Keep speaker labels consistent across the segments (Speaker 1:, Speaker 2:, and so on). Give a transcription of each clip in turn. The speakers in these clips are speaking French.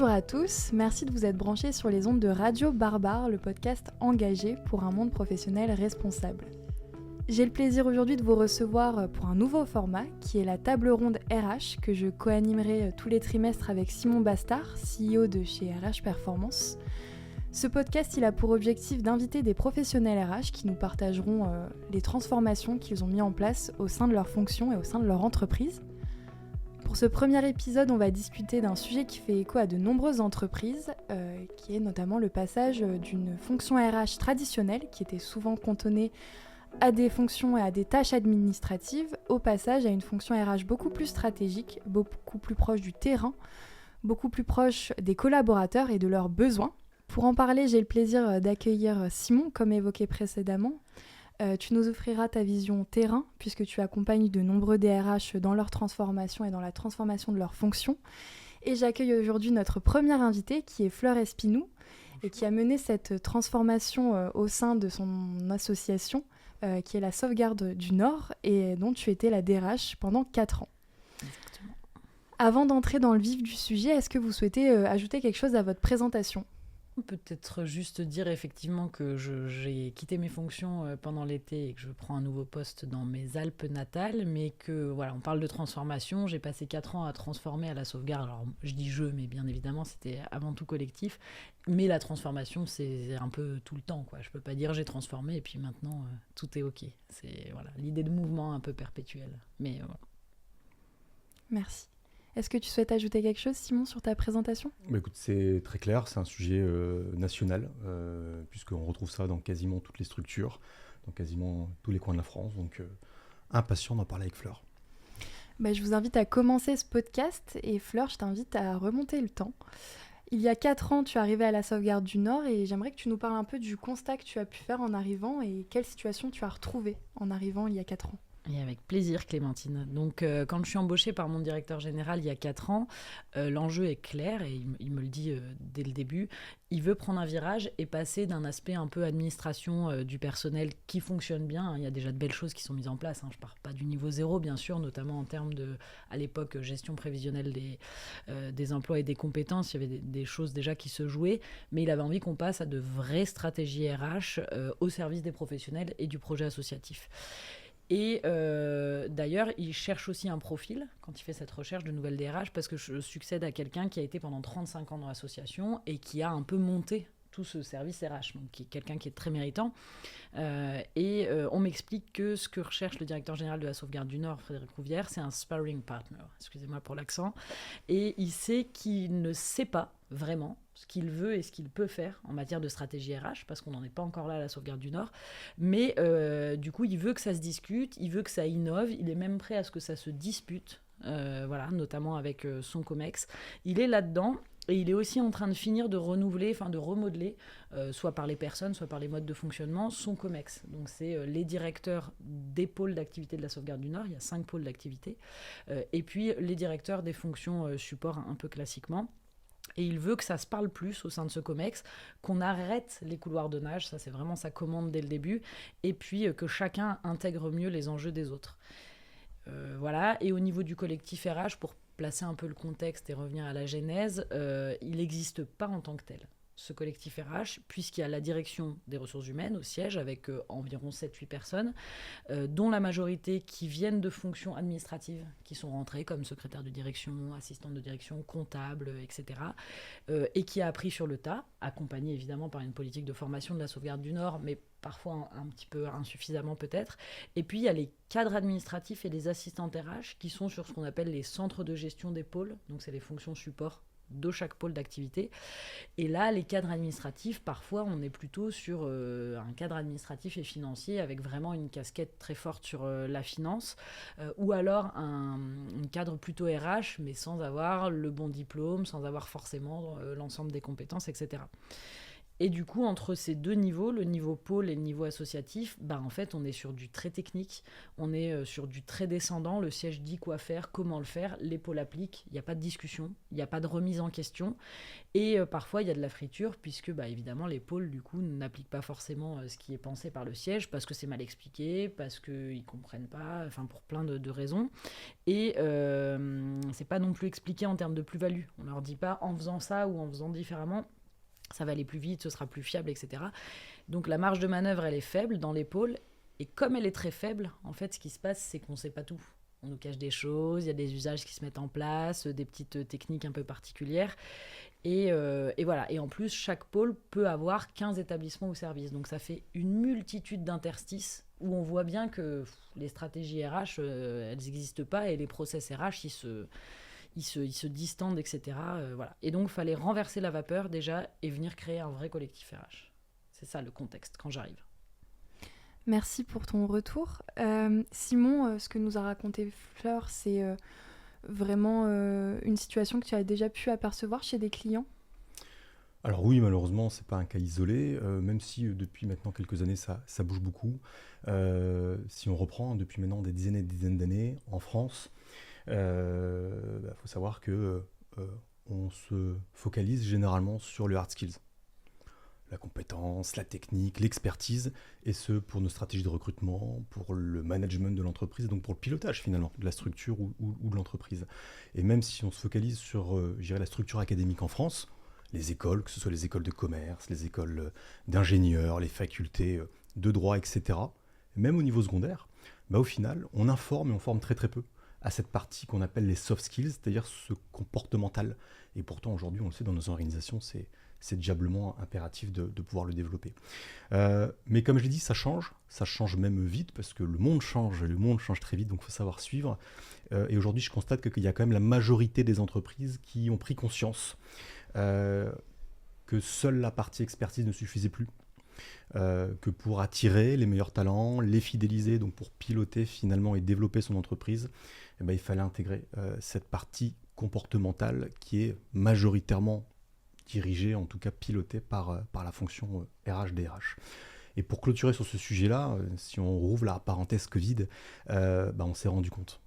Speaker 1: Bonjour à tous, merci de vous être branchés sur les ondes de Radio Barbare, le podcast engagé pour un monde professionnel responsable. J'ai le plaisir aujourd'hui de vous recevoir pour un nouveau format qui est la table ronde RH que je co-animerai tous les trimestres avec Simon Bastard, CEO de chez RH Performance. Ce podcast, il a pour objectif d'inviter des professionnels RH qui nous partageront les transformations qu'ils ont mis en place au sein de leur fonction et au sein de leur entreprise. Pour ce premier épisode, on va discuter d'un sujet qui fait écho à de nombreuses entreprises, qui est notamment le passage d'une fonction RH traditionnelle, qui était souvent cantonnée à des fonctions et à des tâches administratives, au passage à une fonction RH beaucoup plus stratégique, beaucoup plus proche du terrain, beaucoup plus proche des collaborateurs et de leurs besoins. Pour en parler, j'ai le plaisir d'accueillir Simon, comme évoqué précédemment. Tu nous offriras ta vision terrain, puisque tu accompagnes de nombreux DRH dans leur transformation et dans la transformation de leurs fonctions. Et j'accueille aujourd'hui notre première invitée, qui est Fleur Espinou, et qui a mené cette transformation au sein de son association, qui est la Sauvegarde du Nord, et dont tu étais la DRH pendant 4 ans.
Speaker 2: Exactement.
Speaker 1: Avant d'entrer dans le vif du sujet, est-ce que vous souhaitez ajouter quelque chose à votre présentation ?
Speaker 2: Peut-être juste dire effectivement que j'ai quitté mes fonctions pendant l'été et que je prends un nouveau poste dans mes Alpes natales, mais que voilà, on parle de transformation. J'ai passé 4 ans à transformer à la Sauvegarde. Alors je dis je, mais bien évidemment c'était avant tout collectif. Mais la transformation, c'est un peu tout le temps, quoi. Je peux pas dire j'ai transformé et puis maintenant tout est ok. C'est voilà, l'idée de mouvement un peu perpétuel. Mais voilà.
Speaker 1: Merci. Est-ce que tu souhaites ajouter quelque chose, Simon, sur ta présentation ?
Speaker 3: Écoute, c'est très clair, c'est un sujet national, puisqu'on retrouve ça dans quasiment toutes les structures, dans quasiment tous les coins de la France. Donc, impatient d'en parler avec Fleur.
Speaker 1: Je vous invite à commencer ce podcast. Et Fleur, je t'invite à remonter le temps. Il y a 4 ans, tu es arrivée à la Sauvegarde du Nord et j'aimerais que tu nous parles un peu du constat que tu as pu faire en arrivant et quelle situation tu as retrouvée en arrivant il y a 4 ans.
Speaker 2: Et avec plaisir, Clémentine. Donc, quand je suis embauchée par mon directeur général il y a 4 ans, l'enjeu est clair et il me le dit dès le début. Il veut prendre un virage et passer d'un aspect un peu administration du personnel qui fonctionne bien. Il y a déjà de belles choses qui sont mises en place. Je ne pars pas du niveau zéro, bien sûr, notamment en termes de, à l'époque, gestion prévisionnelle des emplois et des compétences. Il y avait des choses déjà qui se jouaient, mais il avait envie qu'on passe à de vraies stratégies RH au service des professionnels et du projet associatif. Et d'ailleurs, il cherche aussi un profil quand il fait cette recherche de nouvelles DRH parce que je succède à quelqu'un qui a été pendant 35 ans dans l'association et qui a un peu monté tout ce service RH, donc qui est quelqu'un qui est très méritant. On m'explique que ce que recherche le directeur général de la Sauvegarde du Nord, Frédéric Rouvière, c'est un sparring partner, excusez-moi pour l'accent, et il sait qu'il ne sait pas vraiment ce qu'il veut et ce qu'il peut faire en matière de stratégie RH, parce qu'on n'en est pas encore là à la Sauvegarde du Nord, mais du coup, il veut que ça se discute, il veut que ça innove, il est même prêt à ce que ça se dispute, notamment avec son COMEX. Il est là-dedans. Et il est aussi en train de finir de renouveler, de remodeler, soit par les personnes, soit par les modes de fonctionnement, son COMEX. Donc c'est les directeurs des pôles d'activité de la Sauvegarde du Nord, il y a 5 pôles d'activité, et puis les directeurs des fonctions support un peu classiquement. Et il veut que ça se parle plus au sein de ce COMEX, qu'on arrête les couloirs de nage, ça c'est vraiment sa commande dès le début, et puis que chacun intègre mieux les enjeux des autres. Voilà, et au niveau du collectif RH, pour placer un peu le contexte et revenir à la genèse, il n'existe pas en tant que tel, ce collectif RH, puisqu'il y a la direction des ressources humaines au siège avec environ 7-8 personnes, dont la majorité qui viennent de fonctions administratives, qui sont rentrées comme secrétaire de direction, assistante de direction, comptable, etc. Et qui a appris sur le tas, accompagné évidemment par une politique de formation de la Sauvegarde du Nord, mais parfois un petit peu insuffisamment peut-être. Et puis il y a les cadres administratifs et les assistantes RH qui sont sur ce qu'on appelle les centres de gestion des pôles, donc c'est les fonctions support de chaque pôle d'activité. Et là, les cadres administratifs, parfois, on est plutôt sur un cadre administratif et financier avec vraiment une casquette très forte sur la finance, ou alors un cadre plutôt RH, mais sans avoir le bon diplôme, sans avoir forcément l'ensemble des compétences, etc. Et du coup, entre ces deux niveaux, le niveau pôle et le niveau associatif, en fait, on est sur du très technique, on est sur du très descendant. Le siège dit quoi faire, comment le faire, les pôles appliquent, il n'y a pas de discussion, il n'y a pas de remise en question. Et parfois, il y a de la friture, puisque évidemment, les pôles, du coup, n'appliquent pas forcément ce qui est pensé par le siège, parce que c'est mal expliqué, parce qu'ils ne comprennent pas, enfin, pour plein de raisons. Et c'est pas non plus expliqué en termes de plus-value. On leur dit pas, en faisant ça ou en faisant différemment, ça va aller plus vite, ce sera plus fiable, etc. Donc la marge de manœuvre, elle est faible dans les pôles. Et comme elle est très faible, en fait, ce qui se passe, c'est qu'on ne sait pas tout. On nous cache des choses, il y a des usages qui se mettent en place, des petites techniques un peu particulières. Et voilà. Et en plus, chaque pôle peut avoir 15 établissements ou services. Donc ça fait une multitude d'interstices où on voit bien que les stratégies RH, elles n'existent pas et les process RH, ils se distendent, etc. Voilà. Et donc, il fallait renverser la vapeur déjà et venir créer un vrai collectif RH. C'est ça le contexte quand j'arrive.
Speaker 1: Merci pour ton retour. Simon, ce que nous a raconté Fleur, c'est vraiment une situation que tu as déjà pu apercevoir chez des clients ?
Speaker 3: Alors oui, malheureusement, c'est pas un cas isolé, même si depuis maintenant quelques années, ça bouge beaucoup. Si on reprend depuis maintenant des dizaines et des dizaines d'années, en France, faut savoir que on se focalise généralement sur le hard skills. La compétence, la technique, l'expertise, et ce pour nos stratégies de recrutement, pour le management de l'entreprise, donc pour le pilotage finalement de la structure ou de l'entreprise. Et même si on se focalise sur la structure académique en France, les écoles, que ce soit les écoles de commerce, les écoles d'ingénieurs, les facultés de droit, etc., même au niveau secondaire, au final, on informe et on forme très très peu à cette partie qu'on appelle les soft skills, c'est-à-dire ce comportemental. Et pourtant, aujourd'hui, on le sait, dans nos organisations, c'est diablement impératif de pouvoir le développer. Mais comme je l'ai dit, ça change même vite, parce que le monde change très vite, donc il faut savoir suivre. Et aujourd'hui, je constate qu'il y a quand même la majorité des entreprises qui ont pris conscience que seule la partie expertise ne suffisait plus. Que pour attirer les meilleurs talents, les fidéliser, donc pour piloter finalement et développer son entreprise, il fallait intégrer cette partie comportementale qui est majoritairement dirigée, en tout cas pilotée par la fonction RH-DRH. Et pour clôturer sur ce sujet-là, si on rouvre la parenthèse Covid, on s'est rendu compte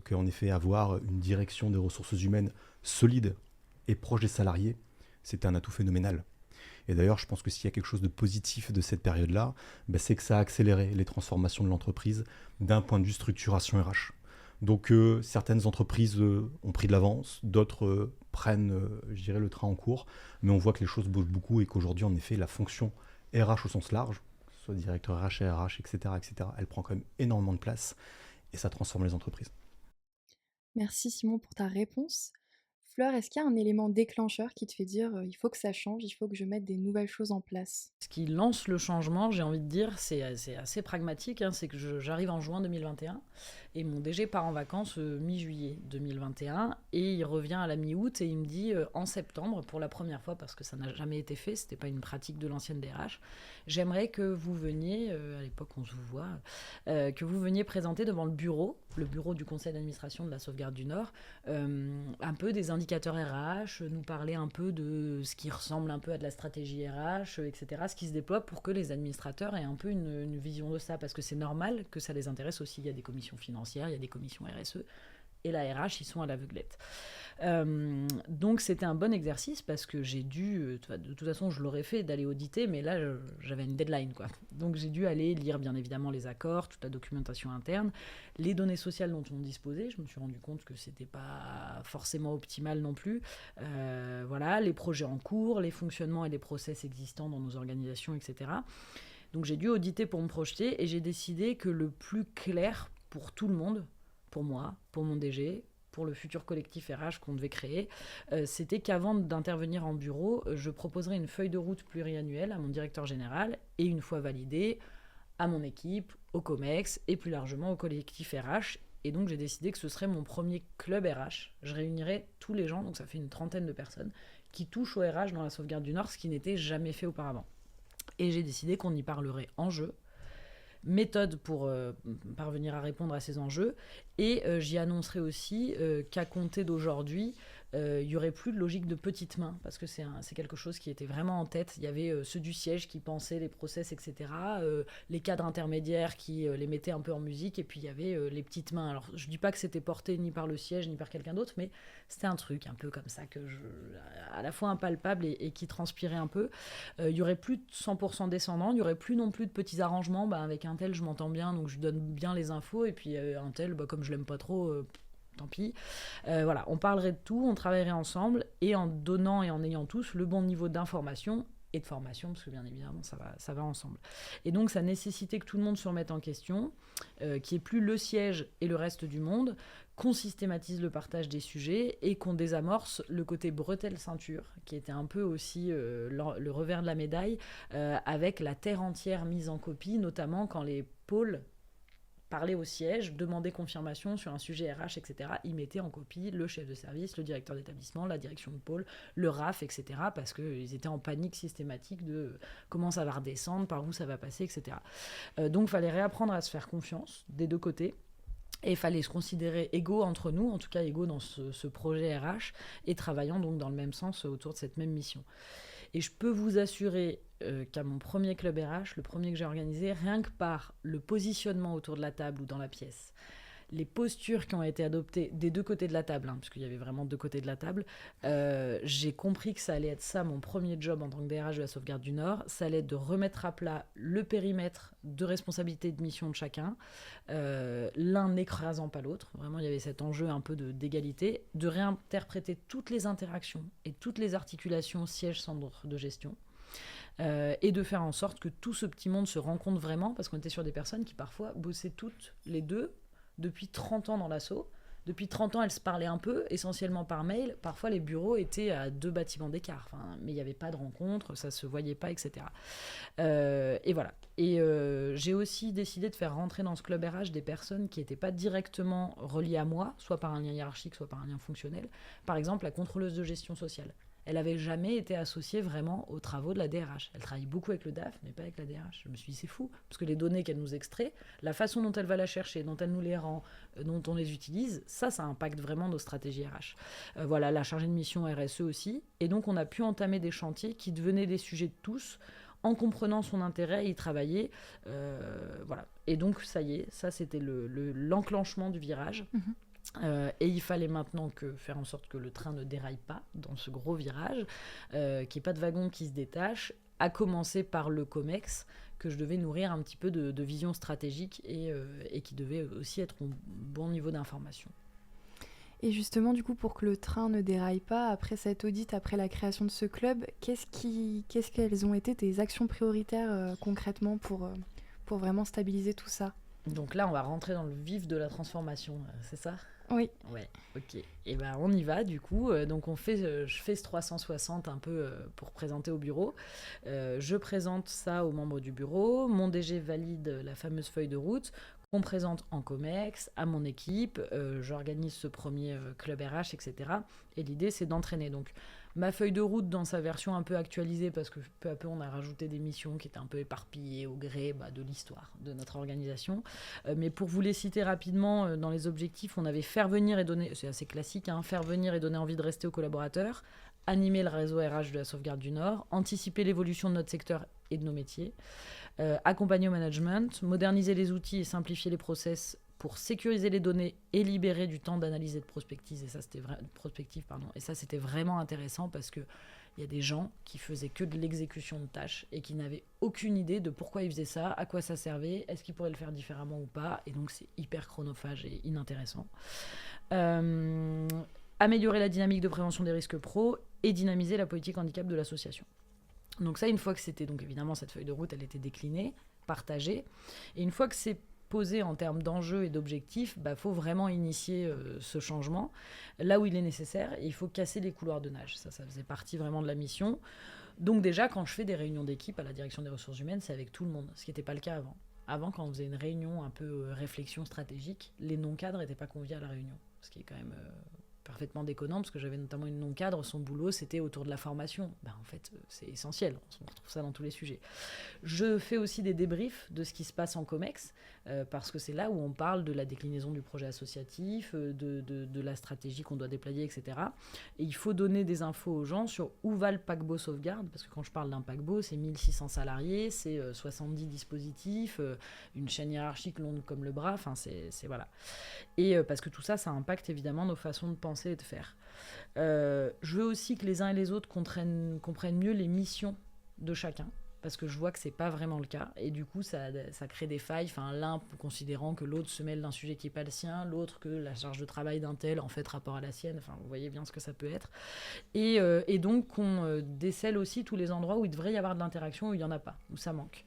Speaker 3: qu'en effet, avoir une direction des ressources humaines solide et proche des salariés, c'était un atout phénoménal. Et d'ailleurs, je pense que s'il y a quelque chose de positif de cette période-là, c'est que ça a accéléré les transformations de l'entreprise d'un point de vue structuration RH. Donc certaines entreprises ont pris de l'avance, d'autres prennent le train en cours, mais on voit que les choses bougent beaucoup et qu'aujourd'hui, en effet, la fonction RH au sens large, que ce soit directeur RH, RH, etc., elle prend quand même énormément de place et ça transforme les entreprises.
Speaker 1: Merci Simon pour ta réponse. Fleur, est-ce qu'il y a un élément déclencheur qui te fait dire il faut que ça change, il faut que je mette des nouvelles choses en place ?
Speaker 2: Ce qui lance le changement, j'ai envie de dire, c'est assez pragmatique, c'est que j'arrive en juin 2021 et mon DG part en vacances mi-juillet 2021 et il revient à la mi-août et il me dit en septembre, pour la première fois, parce que ça n'a jamais été fait, c'était pas une pratique de l'ancienne DRH, j'aimerais que vous veniez, à l'époque on se vous voit, que vous veniez présenter devant le bureau du conseil d'administration de la Sauvegarde du Nord, un peu des indicateurs RH, nous parler un peu de ce qui ressemble un peu à de la stratégie RH, etc., ce qui se déploie pour que les administrateurs aient un peu une vision de ça, parce que c'est normal que ça les intéresse aussi. Il y a des commissions financières, il y a des commissions RSE, et la RH, ils sont à l'aveuglette. Donc c'était un bon exercice parce que j'ai dû, de toute façon je l'aurais fait d'aller auditer, mais là j'avais une deadline, quoi. Donc j'ai dû aller lire bien évidemment les accords, toute la documentation interne, les données sociales dont on disposait. Je me suis rendu compte que c'était pas forcément optimal non plus. Voilà, les projets en cours, les fonctionnements et les process existants dans nos organisations, etc. Donc j'ai dû auditer pour me projeter et j'ai décidé que le plus clair pour tout le monde, pour moi, pour mon DG, pour le futur collectif RH qu'on devait créer, c'était qu'avant d'intervenir en bureau, je proposerais une feuille de route pluriannuelle à mon directeur général et une fois validée, à mon équipe, au COMEX et plus largement au collectif RH. Et donc j'ai décidé que ce serait mon premier club RH. Je réunirais tous les gens, donc ça fait une trentaine de personnes, qui touchent au RH dans la Sauvegarde du Nord, ce qui n'était jamais fait auparavant. Et j'ai décidé qu'on y parlerait enjeux, méthode pour parvenir à répondre à ces enjeux, et j'y annoncerai aussi qu'à compter d'aujourd'hui, il n'y aurait plus de logique de petites mains, parce que c'est quelque chose qui était vraiment en tête. Il y avait ceux du siège qui pensaient les process, etc., les cadres intermédiaires qui les mettaient un peu en musique, et puis il y avait les petites mains. Alors, je ne dis pas que c'était porté ni par le siège, ni par quelqu'un d'autre, mais c'était un truc un peu comme ça, à la fois impalpable et qui transpirait un peu. Il n'y aurait plus de 100% descendants, il n'y aurait plus non plus de petits arrangements. Avec un tel, je m'entends bien, donc je donne bien les infos, et puis un tel, comme je l'aime pas trop... tant pis. Voilà, on parlerait de tout, on travaillerait ensemble, et en donnant et en ayant tous le bon niveau d'information et de formation, parce que bien évidemment, ça va ensemble. Et donc, ça nécessitait que tout le monde se remette en question, qu'il n'y ait plus le siège et le reste du monde, qu'on systématise le partage des sujets et qu'on désamorce le côté bretelle-ceinture, qui était un peu aussi le revers de la médaille, avec la terre entière mise en copie, notamment quand les pôles parlaient au siège, demandaient confirmation sur un sujet RH, etc. Ils mettaient en copie le chef de service, le directeur d'établissement, la direction de pôle, le RAF, etc. parce qu'ils étaient en panique systématique de comment ça va redescendre, par où ça va passer, etc. Donc il fallait réapprendre à se faire confiance des deux côtés. Et il fallait se considérer égaux entre nous, en tout cas égaux dans ce projet RH, et travaillant donc dans le même sens autour de cette même mission. Et je peux vous assurer qu'à mon premier club RH, le premier que j'ai organisé, rien que par le positionnement autour de la table ou dans la pièce, les postures qui ont été adoptées des deux côtés de la table, puisqu'il y avait vraiment deux côtés de la table, j'ai compris que ça allait être ça mon premier job en tant que DRH de la Sauvegarde du Nord. Ça allait être de remettre à plat le périmètre de responsabilité et de mission de chacun, l'un n'écrasant pas l'autre. Vraiment, il y avait cet enjeu un peu d'égalité, de réinterpréter toutes les interactions et toutes les articulations siège-centre de gestion. Et de faire en sorte que tout ce petit monde se rencontre vraiment, parce qu'on était sur des personnes qui parfois bossaient toutes les deux depuis 30 ans dans l'asso. Depuis 30 ans, elles se parlaient un peu, essentiellement par mail. Parfois, les bureaux étaient à 2 bâtiments d'écart. Mais il n'y avait pas de rencontre, ça ne se voyait pas, etc. Et voilà. Et j'ai aussi décidé de faire rentrer dans ce club RH des personnes qui n'étaient pas directement reliées à moi, soit par un lien hiérarchique, soit par un lien fonctionnel. Par exemple, la contrôleuse de gestion sociale. Elle n'avait jamais été associée vraiment aux travaux de la DRH. Elle travaille beaucoup avec le DAF, mais pas avec la DRH. Je me suis dit, c'est fou, parce que les données qu'elle nous extrait, la façon dont elle va la chercher, dont elle nous les rend, dont on les utilise, ça impacte vraiment nos stratégies RH. Voilà, la chargée de mission RSE aussi. Et donc, on a pu entamer des chantiers qui devenaient des sujets de tous, en comprenant son intérêt à y travailler. Voilà. Et donc, ça y est, ça, c'était l'enclenchement du virage. Et il fallait maintenant faire en sorte que le train ne déraille pas dans ce gros virage, qu'il n'y ait pas de wagon qui se détache, à commencer par le COMEX, que je devais nourrir un petit peu de vision stratégique et qui devait aussi être au bon niveau d'information.
Speaker 1: Et justement, du coup, pour que le train ne déraille pas, après cet audit, après la création de ce club, qu'est-ce qu'elles ont été tes actions prioritaires concrètement pour vraiment stabiliser tout ça ?
Speaker 2: Donc là, on va rentrer dans le vif de la transformation, c'est ça ?
Speaker 1: Oui.
Speaker 2: Ouais, ok. Et ben on y va du coup. Donc je fais ce 360 un peu pour présenter au bureau. Je présente ça aux membres du bureau. Mon DG valide la fameuse feuille de route qu'on présente en COMEX, à mon équipe. J'organise ce premier club RH, etc. Et l'idée, c'est d'entraîner. Donc ma feuille de route dans sa version un peu actualisée, parce que peu à peu on a rajouté des missions qui étaient un peu éparpillées au gré de l'histoire de notre organisation. Mais pour vous les citer rapidement, dans les objectifs, on avait faire venir et donner, c'est assez classique, faire venir et donner envie de rester aux collaborateurs, animer le réseau RH de la Sauvegarde du Nord, anticiper l'évolution de notre secteur et de nos métiers, accompagner au management, moderniser les outils et simplifier les process pour sécuriser les données et libérer du temps d'analyse et de prospective. Et ça, c'était vraiment intéressant parce qu'il y a des gens qui faisaient que de l'exécution de tâches et qui n'avaient aucune idée de pourquoi ils faisaient ça, à quoi ça servait, est-ce qu'ils pourraient le faire différemment ou pas. Et donc, c'est hyper chronophage et inintéressant. Améliorer la dynamique de prévention des risques pro et dynamiser la politique handicap de l'association. Donc ça, une fois que c'était... Donc évidemment, cette feuille de route, elle était déclinée, partagée. Et une fois que c'est posé en termes d'enjeux et d'objectifs, faut vraiment initier ce changement. Là où il est nécessaire, il faut casser les couloirs de nage. Ça faisait partie vraiment de la mission. Donc déjà, quand je fais des réunions d'équipe à la direction des ressources humaines, c'est avec tout le monde, ce qui n'était pas le cas avant. Avant, quand on faisait une réunion un peu réflexion stratégique, les non-cadres n'étaient pas conviés à la réunion, ce qui est quand même parfaitement déconnant, parce que j'avais notamment une non-cadre, son boulot, c'était autour de la formation. En fait, c'est essentiel, on retrouve ça dans tous les sujets. Je fais aussi des débriefs de ce qui se passe en COMEX, parce que c'est là où on parle de la déclinaison du projet associatif, de la stratégie qu'on doit déployer, etc. Et il faut donner des infos aux gens sur où va le paquebot sauvegarde, parce que quand je parle d'un paquebot, c'est 1600 salariés, c'est 70 dispositifs, une chaîne hiérarchique longue comme le bras, enfin c'est voilà. Et parce que tout ça, ça impacte évidemment nos façons de penser et de faire. Je veux aussi que les uns et les autres comprennent mieux les missions de chacun, parce que je vois que c'est pas vraiment le cas, et du coup ça crée des failles, enfin, l'un considérant que l'autre se mêle d'un sujet qui n'est pas le sien, l'autre que la charge de travail d'un tel en fait rapport à la sienne, enfin vous voyez bien ce que ça peut être, et donc qu'on décèle aussi tous les endroits où il devrait y avoir de l'interaction, où il n'y en a pas, où ça manque.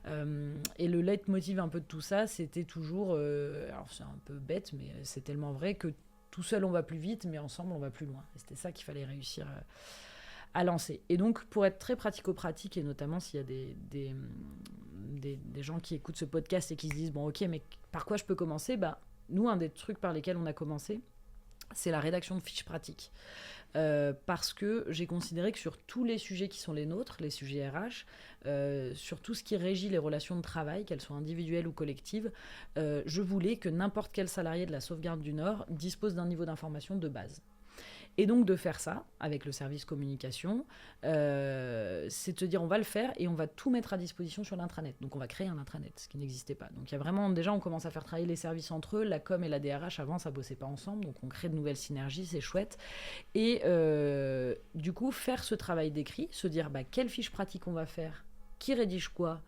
Speaker 2: Et le leitmotiv un peu de tout ça, c'était toujours, alors c'est un peu bête, mais c'est tellement vrai, que tout seul on va plus vite, mais ensemble on va plus loin, et c'était ça qu'il fallait réussir à lancer. Et donc, pour être très pratico-pratique, et notamment s'il y a des gens qui écoutent ce podcast et qui se disent « Bon, ok, mais par quoi je peux commencer ?» Nous, un des trucs par lesquels on a commencé, c'est la rédaction de fiches pratiques. Parce que j'ai considéré que sur tous les sujets qui sont les nôtres, les sujets RH, sur tout ce qui régit les relations de travail, qu'elles soient individuelles ou collectives, je voulais que n'importe quel salarié de la sauvegarde du Nord dispose d'un niveau d'information de base. Et donc de faire ça avec le service communication, c'est de se dire on va le faire et on va tout mettre à disposition sur l'intranet. Donc on va créer un intranet, ce qui n'existait pas. Donc il y a vraiment, déjà on commence à faire travailler les services entre eux, la com et la DRH avant ça bossait pas ensemble, donc on crée de nouvelles synergies, c'est chouette. Et du coup faire ce travail d'écrit, se dire quelle fiche pratique on va faire, qui rédige quoi,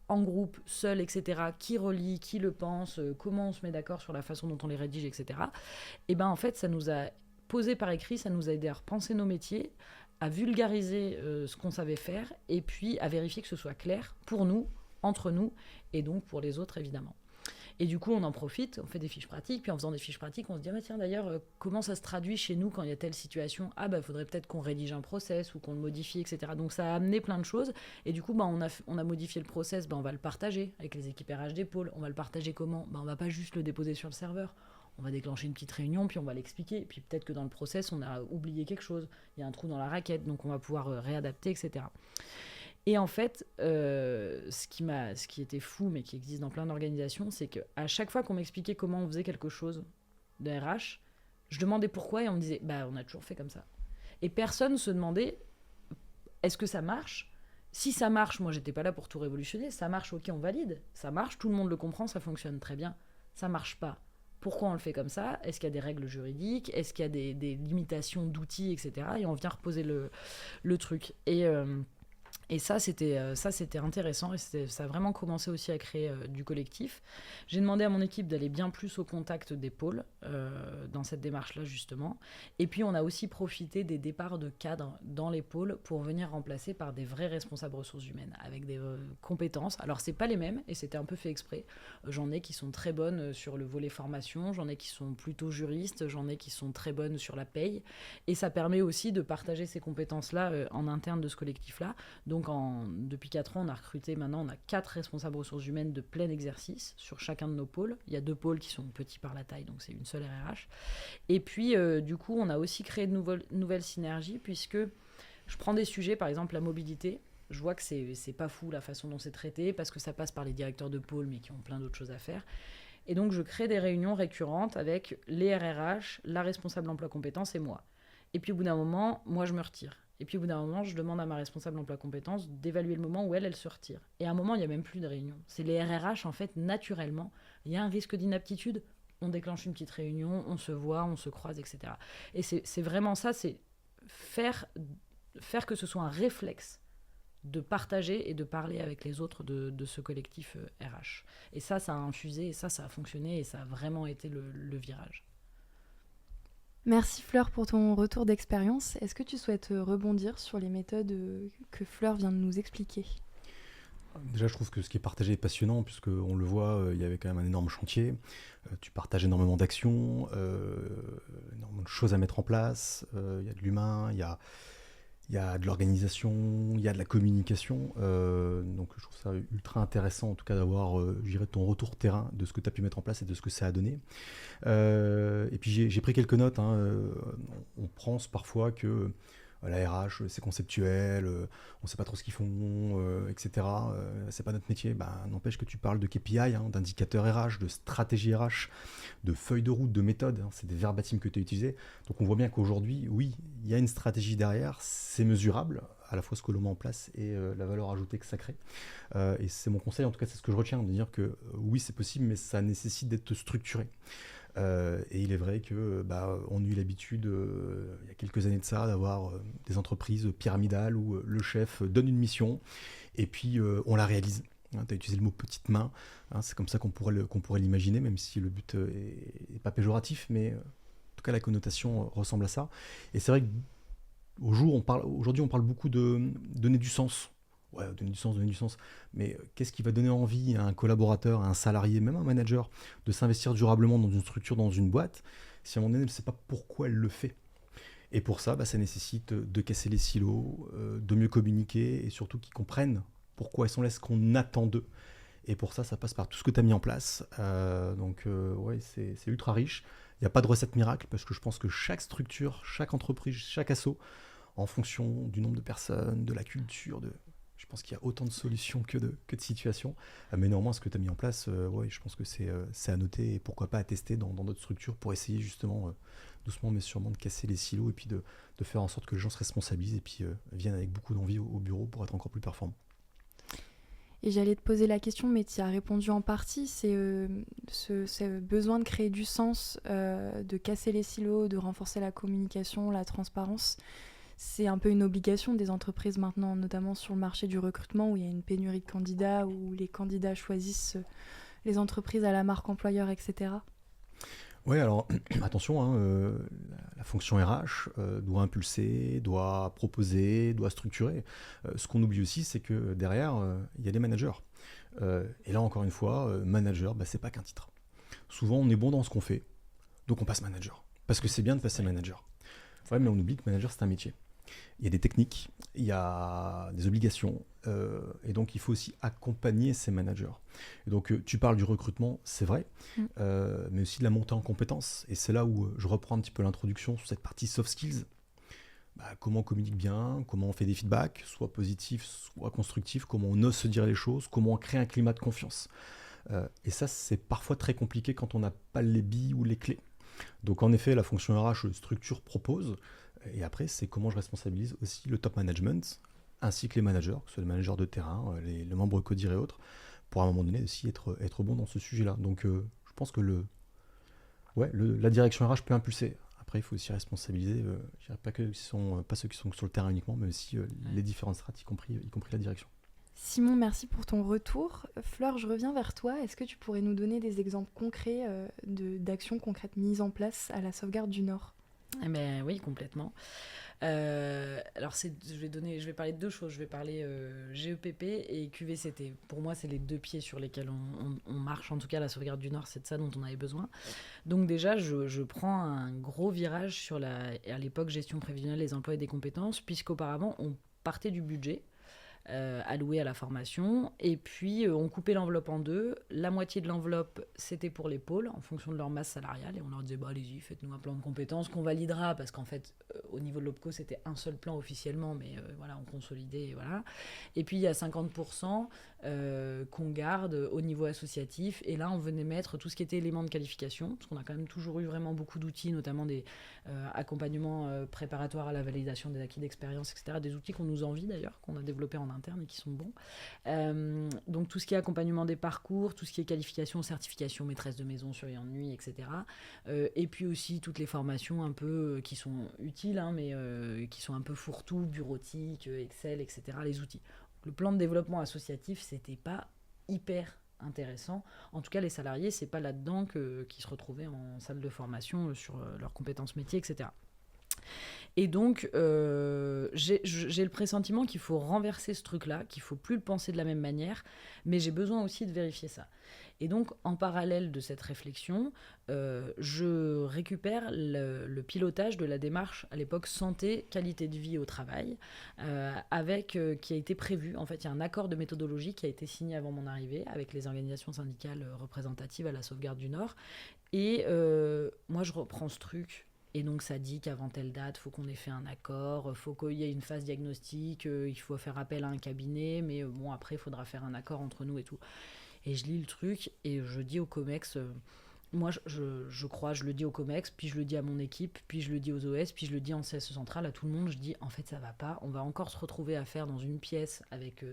Speaker 2: en groupe, seul, etc., qui relit, qui le pense, comment on se met d'accord sur la façon dont on les rédige, etc. Et en fait ça nous a posé par écrit, ça nous a aidé à repenser nos métiers, à vulgariser ce qu'on savait faire, et puis à vérifier que ce soit clair pour nous, entre nous, et donc pour les autres, évidemment. Et du coup, on en profite, on fait des fiches pratiques, puis en faisant des fiches pratiques, on se dit tiens, d'ailleurs, comment ça se traduit chez nous quand il y a telle situation ? Faudrait peut-être qu'on rédige un process ou qu'on le modifie, etc. Donc ça a amené plein de choses, et du coup, on a modifié le process, on va le partager avec les équipes RH des pôles. On va le partager comment ? On va pas juste le déposer sur le serveur. On va déclencher une petite réunion, puis on va l'expliquer. Puis peut-être que dans le process, on a oublié quelque chose. Il y a un trou dans la raquette, donc on va pouvoir réadapter, etc. Et en fait, ce qui était fou, mais qui existe dans plein d'organisations, c'est qu'à chaque fois qu'on m'expliquait comment on faisait quelque chose de RH, je demandais pourquoi, et on me disait on a toujours fait comme ça. Et personne ne se demandait est-ce que ça marche ? Si ça marche, moi j'étais pas là pour tout révolutionner. Ça marche, ok, on valide. Ça marche, tout le monde le comprend, ça fonctionne très bien. Ça marche pas. Pourquoi on le fait comme ça ? Est-ce qu'il y a des règles juridiques ? Est-ce qu'il y a des limitations d'outils, etc. Et on vient reposer le truc. Et ça, c'était intéressant, et ça a vraiment commencé aussi à créer du collectif. J'ai demandé à mon équipe d'aller bien plus au contact des pôles dans cette démarche-là, justement. Et puis, on a aussi profité des départs de cadres dans les pôles pour venir remplacer par des vrais responsables ressources humaines, avec des compétences. Alors, c'est pas les mêmes, et c'était un peu fait exprès. J'en ai qui sont très bonnes sur le volet formation, j'en ai qui sont plutôt juristes, j'en ai qui sont très bonnes sur la paye. Et ça permet aussi de partager ces compétences-là en interne de ce collectif-là. Donc, depuis 4 ans, on a recruté, maintenant, on a 4 responsables ressources humaines de plein exercice sur chacun de nos pôles. Il y a 2 pôles qui sont petits par la taille, donc c'est une seule RH. Et puis, du coup, on a aussi créé de nouvelles synergies, puisque je prends des sujets, par exemple la mobilité. Je vois que c'est pas fou la façon dont c'est traité, parce que ça passe par les directeurs de pôle, mais qui ont plein d'autres choses à faire. Et donc, je crée des réunions récurrentes avec les RRH, la responsable emploi compétences et moi. Et puis, au bout d'un moment, moi, je me retire. Et puis au bout d'un moment, je demande à ma responsable emploi compétences d'évaluer le moment où elle se retire. Et à un moment, il n'y a même plus de réunion. C'est les RRH, en fait, naturellement. Il y a un risque d'inaptitude, on déclenche une petite réunion, on se voit, on se croise, etc. Et c'est vraiment ça, c'est faire que ce soit un réflexe de partager et de parler avec les autres de ce collectif RH. Et ça a infusé, et ça a fonctionné, et ça a vraiment été le virage.
Speaker 1: Merci Fleur pour ton retour d'expérience. Est-ce que tu souhaites rebondir sur les méthodes que Fleur vient de nous expliquer ?
Speaker 3: Déjà, je trouve que ce qui est partagé est passionnant, puisqu'on le voit, il y avait quand même un énorme chantier. Tu partages énormément d'actions, énormément de choses à mettre en place. Il y a de l'humain, il y a de l'organisation, il y a de la communication. Donc je trouve ça ultra intéressant, en tout cas, d'avoir ton retour terrain de ce que tu as pu mettre en place et de ce que ça a donné. Et puis j'ai pris quelques notes. On pense parfois que La RH, c'est conceptuel, on ne sait pas trop ce qu'ils font, etc. C'est pas notre métier. N'empêche que tu parles de KPI, d'indicateurs RH, de stratégie RH, de feuille de route, de méthode. C'est des verbatims que tu as utilisés. Donc on voit bien qu'aujourd'hui, oui, il y a une stratégie derrière, c'est mesurable, à la fois ce que l'on met en place et la valeur ajoutée que ça crée. Et c'est mon conseil, en tout cas c'est ce que je retiens, de dire que oui c'est possible, mais ça nécessite d'être structuré. Et il est vrai que on a eu l'habitude, il y a quelques années de ça, d'avoir des entreprises pyramidales où le chef donne une mission et puis on la réalise. Tu as utilisé le mot petite main, c'est comme ça qu'on pourrait l'imaginer, même si le but n'est pas péjoratif, mais en tout cas la connotation ressemble à ça. Et c'est vrai qu'aujourd'hui on parle beaucoup de donner du sens. Ouais, donner du sens. Mais qu'est-ce qui va donner envie à un collaborateur, à un salarié, même à un manager, de s'investir durablement dans une structure, dans une boîte, si à un moment donné, elle ne sait pas pourquoi elle le fait? Et pour ça, ça nécessite de casser les silos, de mieux communiquer et surtout qu'ils comprennent pourquoi ils sont là, ce qu'on attend d'eux. Et pour ça, ça passe par tout ce que tu as mis en place. Ouais, c'est ultra riche. Il n'y a pas de recette miracle parce que je pense que chaque structure, chaque entreprise, chaque asso, en fonction du nombre de personnes, de la culture, je pense qu'il y a autant de solutions que de situations. Mais néanmoins, ce que tu as mis en place, ouais, je pense que c'est à noter et pourquoi pas à tester dans d'autres structures pour essayer justement, doucement mais sûrement, de casser les silos et puis de faire en sorte que les gens se responsabilisent et puis viennent avec beaucoup d'envie au bureau pour être encore plus performants.
Speaker 1: Et j'allais te poser la question, mais tu y as répondu en partie, c'est ce besoin de créer du sens, de casser les silos, de renforcer la communication, la transparence. C'est un peu une obligation des entreprises maintenant, notamment sur le marché du recrutement où il y a une pénurie de candidats, où les candidats choisissent les entreprises à la marque employeur, etc.
Speaker 3: Oui, alors attention, la fonction RH doit impulser, doit proposer, doit structurer. Ce qu'on oublie aussi, c'est que derrière, il y a les managers. Et là, encore une fois, manager, c'est pas qu'un titre. Souvent, on est bon dans ce qu'on fait, donc on passe manager. Parce que c'est bien de passer manager. Ouais, mais on oublie que manager, c'est un métier. Il y a des techniques, il y a des obligations, et donc il faut aussi accompagner ces managers. Et donc tu parles du recrutement, c'est vrai, mais aussi de la montée en compétences. Et c'est là où je reprends un petit peu l'introduction sur cette partie soft skills. Comment on communique bien, comment on fait des feedbacks, soit positifs, soit constructifs, comment on ose se dire les choses, comment on crée un climat de confiance. Et ça, c'est parfois très compliqué quand on n'a pas les billes ou les clés. Donc en effet, la fonction RH structure propose, et après c'est comment je responsabilise aussi le top management, ainsi que les managers, que ce soit les managers de terrain, les membres CODIR et autres, pour à un moment donné aussi être bon dans ce sujet-là. Donc je pense que la direction RH peut impulser. Après il faut aussi responsabiliser, je dirais pas ceux qui sont sur le terrain uniquement, mais aussi les différentes strates, y compris la direction.
Speaker 1: Simon, merci pour ton retour. Fleur, je reviens vers toi. Est-ce que tu pourrais nous donner des exemples concrets d'actions concrètes mises en place à la sauvegarde du Nord ?
Speaker 2: Oui, complètement. Alors, je vais parler de deux choses. Je vais parler GEPP et QVCT. Pour moi, c'est les deux pieds sur lesquels on marche. En tout cas, la sauvegarde du Nord, c'est de ça dont on avait besoin. Donc déjà, je prends un gros virage sur à l'époque, gestion prévisionnelle des emplois et des compétences, puisqu'auparavant, on partait du budget alloué à la formation, et puis on coupait l'enveloppe en deux. La moitié de l'enveloppe, c'était pour les pôles, en fonction de leur masse salariale, et on leur disait, allez-y, faites-nous un plan de compétences qu'on validera, parce qu'en fait, au niveau de l'OPCO, c'était un seul plan officiellement, mais voilà, on consolidait, voilà. Et puis, il y a 50% qu'on garde au niveau associatif, et là, on venait mettre tout ce qui était éléments de qualification, parce qu'on a quand même toujours eu vraiment beaucoup d'outils, notamment des accompagnements préparatoires à la validation des acquis d'expérience, etc., des outils qu'on nous envie d'ailleurs, qu'on a développés en interne et qui sont bons. Donc tout ce qui est accompagnement des parcours, tout ce qui est qualification, certification, maîtresse de maison, surveillant de nuit, etc. Et puis aussi toutes les formations un peu qui sont utiles, mais qui sont un peu fourre-tout, bureautique, Excel, etc. Les outils. Le plan de développement associatif, c'était pas hyper intéressant. En tout cas, les salariés, c'est pas là-dedans qu'ils se retrouvaient en salle de formation sur leurs compétences métiers, etc. Et donc, j'ai le pressentiment qu'il faut renverser ce truc-là, qu'il ne faut plus le penser de la même manière, mais j'ai besoin aussi de vérifier ça. Et donc, en parallèle de cette réflexion, je récupère le pilotage de la démarche, à l'époque, santé, qualité de vie au travail, qui a été prévu. En fait, il y a un accord de méthodologie qui a été signé avant mon arrivée avec les organisations syndicales représentatives à la sauvegarde du Nord. Et moi, je reprends ce truc. Et donc, ça dit qu'avant telle date, il faut qu'on ait fait un accord, il faut qu'il y ait une phase diagnostique, il faut faire appel à un cabinet, mais bon, après, il faudra faire un accord entre nous et tout. Et je lis le truc et je dis au COMEX, moi je crois, je le dis au COMEX, puis je le dis à mon équipe, puis je le dis aux OS, puis je le dis en CSE centrale, à tout le monde, je dis en fait ça va pas, on va encore se retrouver à faire dans une pièce avec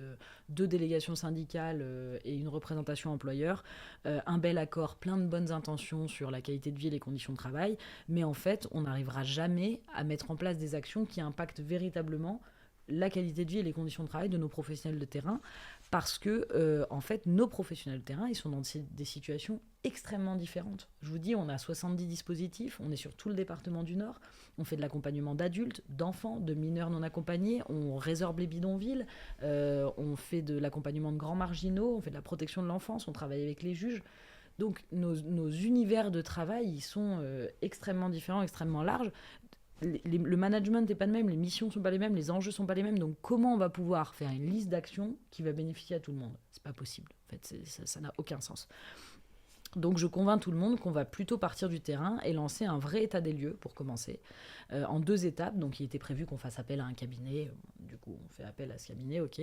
Speaker 2: 2 délégations syndicales et une représentation employeur, un bel accord, plein de bonnes intentions sur la qualité de vie et les conditions de travail, mais en fait on n'arrivera jamais à mettre en place des actions qui impactent véritablement la qualité de vie et les conditions de travail de nos professionnels de terrain, parce que en fait nos professionnels de terrain ils sont dans des situations extrêmement différentes. Je vous dis, on a 70 dispositifs, on est sur tout le département du Nord, on fait de l'accompagnement d'adultes, d'enfants, de mineurs non accompagnés, on résorbe les bidonvilles, on fait de l'accompagnement de grands marginaux, on fait de la protection de l'enfance, on travaille avec les juges. Donc nos univers de travail ils sont extrêmement différents, extrêmement larges. Le management n'est pas le même, les missions ne sont pas les mêmes, les enjeux ne sont pas les mêmes. Donc comment on va pouvoir faire une liste d'actions qui va bénéficier à tout le monde ? C'est pas possible. En fait, ça n'a aucun sens. Donc je convainc tout le monde qu'on va plutôt partir du terrain et lancer un vrai état des lieux pour commencer, en 2 étapes. Donc il était prévu qu'on fasse appel à un cabinet, du coup on fait appel à ce cabinet, ok.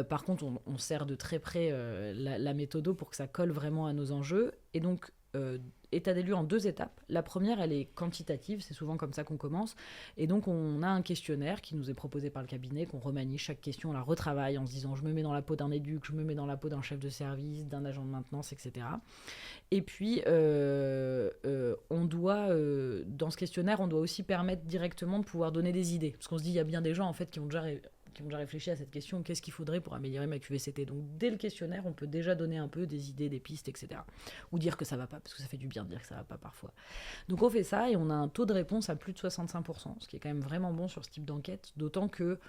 Speaker 2: Par contre on sert de très près la méthode pour que ça colle vraiment à nos enjeux. Et donc état des lieux en 2 étapes. La première, elle est quantitative, c'est souvent comme ça qu'on commence. Et donc, on a un questionnaire qui nous est proposé par le cabinet, qu'on remanie chaque question, on la retravaille en se disant je me mets dans la peau d'un éduc, je me mets dans la peau d'un chef de service, d'un agent de maintenance, etc. Et puis, on doit, dans ce questionnaire, on doit aussi permettre directement de pouvoir donner des idées. Parce qu'on se dit, il y a bien des gens en fait, qui ont déjà réfléchi à cette question, qu'est-ce qu'il faudrait pour améliorer ma QVCT. Donc dès le questionnaire, on peut déjà donner un peu des idées, des pistes, etc. Ou dire que ça va pas, parce que ça fait du bien de dire que ça va pas parfois. Donc on fait ça et on a un taux de réponse à plus de 65%, ce qui est quand même vraiment bon sur ce type d'enquête, d'autant que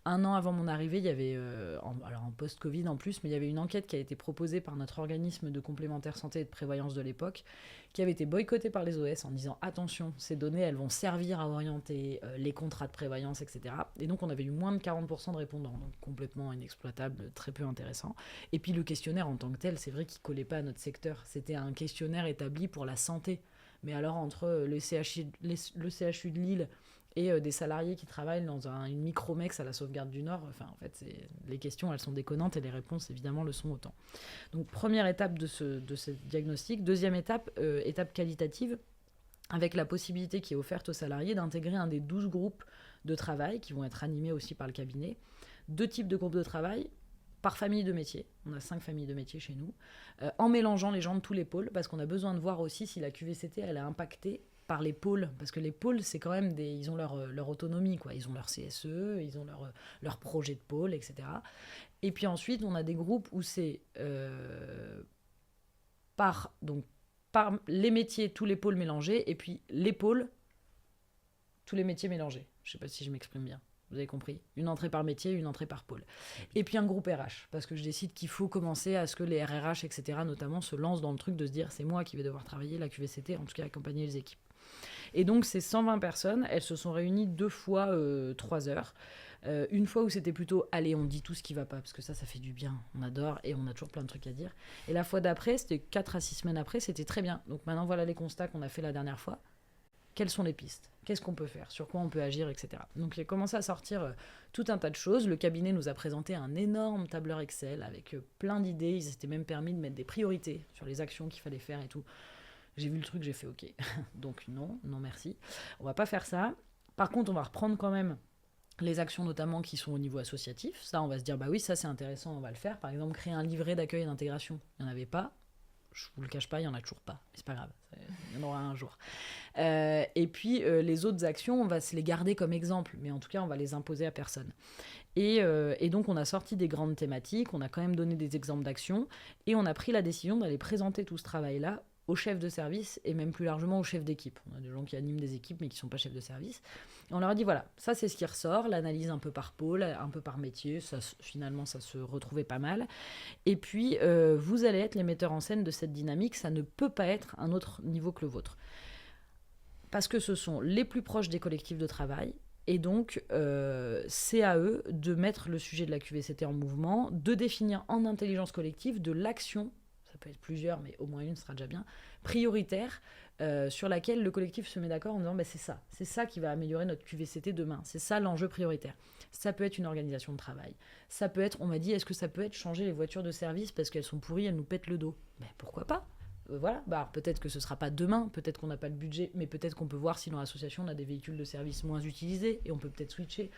Speaker 2: 1 an avant mon arrivée, il y avait, alors en post-Covid en plus, mais il y avait une enquête qui a été proposée par notre organisme de complémentaire santé et de prévoyance de l'époque, qui avait été boycottée par les OS en disant attention, ces données, elles vont servir à orienter les contrats de prévoyance, etc. Et donc on avait eu moins de 40% de répondants, donc complètement inexploitable, très peu intéressant. Et puis le questionnaire en tant que tel, c'est vrai qu'il collait pas à notre secteur. C'était un questionnaire établi pour la santé. Mais alors entre le CHU de Lille et des salariés qui travaillent dans une micromex à la Sauvegarde du Nord, enfin en fait les questions elles sont déconnantes et les réponses évidemment le sont autant. Donc première étape de ce diagnostic. Deuxième étape, étape qualitative, avec la possibilité qui est offerte aux salariés d'intégrer un des 12 groupes de travail qui vont être animés aussi par le cabinet. 2 types de groupes de travail par famille de métiers. On a 5 familles de métiers chez nous, en mélangeant les gens de tous les pôles, parce qu'on a besoin de voir aussi si la QVCT elle est impactée par les pôles, parce que les pôles, c'est quand même ils ont leur autonomie, quoi. Ils ont leur CSE, ils ont leur projet de pôle, etc. Et puis ensuite, on a des groupes où c'est par les métiers, tous les pôles mélangés, et puis les pôles, tous les métiers mélangés. Je ne sais pas si je m'exprime bien. Vous avez compris ? Une entrée par métier, une entrée par pôle. Et puis un groupe RH, parce que je décide qu'il faut commencer à ce que les RRH, etc., notamment, se lancent dans le truc de se dire c'est moi qui vais devoir travailler la QVCT, en tout cas accompagner les équipes. Et donc ces 120 personnes, elles se sont réunies 2 fois 3 heures. Une fois où c'était plutôt allez, on dit tout ce qui va pas, parce que ça fait du bien, on adore et on a toujours plein de trucs à dire. Et la fois d'après, c'était 4 à 6 semaines après, c'était très bien. Donc maintenant voilà les constats qu'on a fait la dernière fois. Quelles sont les pistes ? Qu'est-ce qu'on peut faire ? Sur quoi on peut agir, etc. Donc il a commencé à sortir tout un tas de choses. Le cabinet nous a présenté un énorme tableur Excel avec plein d'idées. Ils s'étaient même permis de mettre des priorités sur les actions qu'il fallait faire et tout. J'ai vu le truc, j'ai fait OK. Donc non merci. On va pas faire ça. Par contre, on va reprendre quand même les actions notamment qui sont au niveau associatif. Ça, on va se dire, bah oui, ça c'est intéressant, on va le faire. Par exemple, créer un livret d'accueil et d'intégration. Il n'y en avait pas. Je vous le cache pas, il n'y en a toujours pas. Mais c'est pas grave, il y en aura un jour. Et puis, les autres actions, on va se les garder comme exemple. Mais en tout cas, on va les imposer à personne. Et donc, on a sorti des grandes thématiques, on a quand même donné des exemples d'actions. Et on a pris la décision d'aller présenter tout ce travail-là aux chefs de service et même plus largement aux chefs d'équipe. On a des gens qui animent des équipes mais qui ne sont pas chefs de service. Et on leur a dit voilà, ça c'est ce qui ressort, l'analyse un peu par pôle, un peu par métier, finalement ça se retrouvait pas mal. Et puis vous allez être les metteurs en scène de cette dynamique, ça ne peut pas être un autre niveau que le vôtre. Parce que ce sont les plus proches des collectifs de travail, et donc c'est à eux de mettre le sujet de la QVCT en mouvement, de définir en intelligence collective de l'action. Ça peut être plusieurs, mais au moins une sera déjà bien, prioritaire, sur laquelle le collectif se met d'accord en disant c'est ça qui va améliorer notre QVCT demain, c'est ça l'enjeu prioritaire. Ça peut être une organisation de travail, ça peut être, on m'a dit, est-ce que ça peut être changer les voitures de service parce qu'elles sont pourries, elles nous pètent le dos? Pourquoi pas? Voilà, alors peut-être que ce ne sera pas demain, peut-être qu'on n'a pas le budget, mais peut-être qu'on peut voir si dans l'association on a des véhicules de service moins utilisés et on peut peut-être switcher.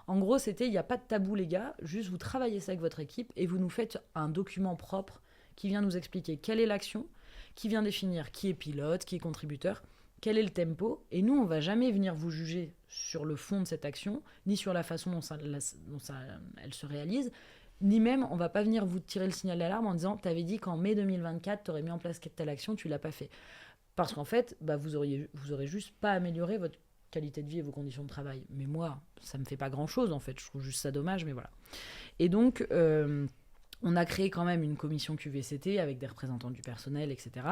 Speaker 2: En gros, il n'y a pas de tabou les gars, juste vous travaillez ça avec votre équipe et vous nous faites un document propre qui vient nous expliquer quelle est l'action, qui vient définir qui est pilote, qui est contributeur, quel est le tempo, et nous on va jamais venir vous juger sur le fond de cette action, ni sur la façon dont elle se réalise, ni même on va pas venir vous tirer le signal d'alarme en disant t'avais dit qu'en mai 2024 t'aurais mis en place telle action, tu l'as pas fait. Parce qu'en fait, vous aurez juste pas amélioré votre qualité de vie et vos conditions de travail. Mais moi, ça me fait pas grand-chose en fait, je trouve juste ça dommage, mais voilà. Et donc, on a créé quand même une commission QVCT avec des représentants du personnel, etc.,